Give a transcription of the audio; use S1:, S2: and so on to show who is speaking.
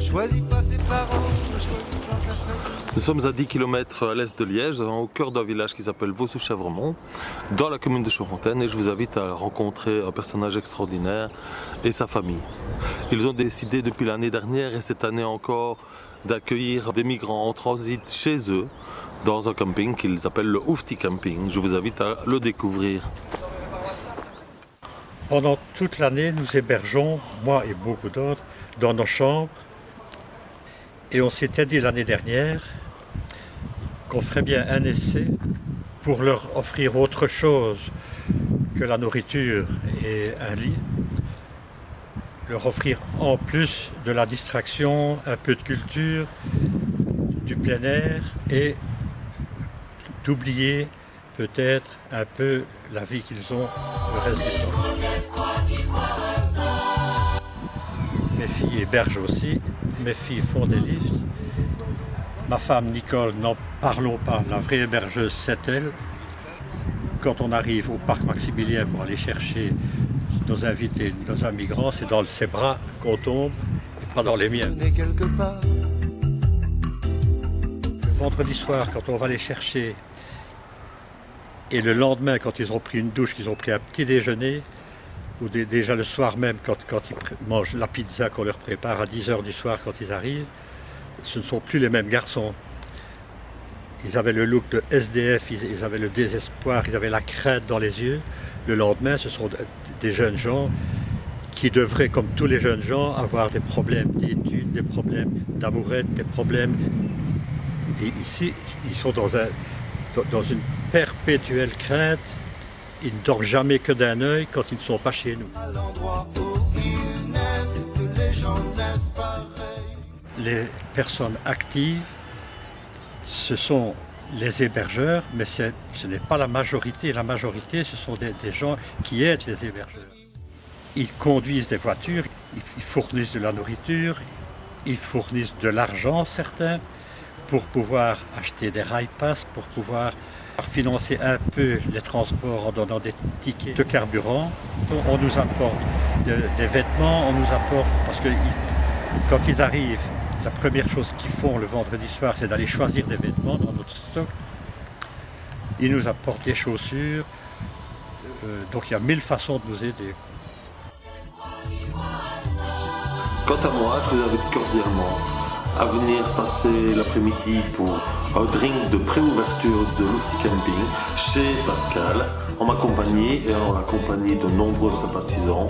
S1: choisit pas ses parents, ne choisit pas sa famille.
S2: Nous sommes à 10 km à l'est de Liège, au cœur d'un village qui s'appelle Vaux-sous-Chèvremont, dans la commune de Chaufontaine, et je vous invite à rencontrer un personnage extraordinaire et sa famille. Ils ont décidé depuis l'année dernière et cette année encore d'accueillir des migrants en transit chez eux dans un camping qu'ils appellent le Oufti Camping. Je vous invite à le découvrir.
S3: Pendant toute l'année, nous hébergeons, moi et beaucoup d'autres, dans nos chambres. Et on s'était dit l'année dernière qu'on ferait bien un essai pour leur offrir autre chose que la nourriture et un lit. Leur offrir en plus de la distraction, un peu de culture, du plein air et d'oublier peut-être un peu la vie qu'ils ont le reste du temps. Mes filles hébergent aussi, mes filles font des lifts. Ma femme Nicole, n'en parlons pas, la vraie hébergeuse c'est elle. Quand on arrive au parc Maximilien pour aller chercher nos invités, nos migrants, c'est dans ses bras qu'on tombe, et pas dans les miens. Le vendredi soir, quand on va les chercher, et le lendemain, quand ils ont pris une douche, qu'ils ont pris un petit déjeuner, ou déjà le soir même, quand ils mangent la pizza qu'on leur prépare à 10h du soir quand ils arrivent, ce ne sont plus les mêmes garçons. Ils avaient le look de SDF, ils avaient le désespoir, ils avaient la crainte dans les yeux. Le lendemain, ce sont des jeunes gens qui devraient, comme tous les jeunes gens, avoir des problèmes d'études, des problèmes d'amourette, des problèmes... Et ici, ils sont dans une perpétuelle crainte. Ils ne dorment jamais que d'un œil quand ils ne sont pas chez nous. Les personnes actives, ce sont les hébergeurs, mais ce n'est pas la majorité. La majorité, ce sont des gens qui aident les hébergeurs. Ils conduisent des voitures, ils fournissent de la nourriture, ils fournissent de l'argent, certains, pour pouvoir acheter des rail pass, pour pouvoir financer un peu les transports en donnant des tickets de carburant. On nous apporte des vêtements, on nous apporte, parce que quand ils arrivent, la première chose qu'ils font le vendredi soir, c'est d'aller choisir des vêtements dans notre stock. Ils nous apportent des chaussures, donc il y a 1000 façons de nous aider.
S2: Quant à moi, je vous invite cordialement à venir passer l'après-midi pour un drink de pré-ouverture de l'Oufti Camping chez Pascal, en ma compagnie et en la compagnie de nombreux sympathisants.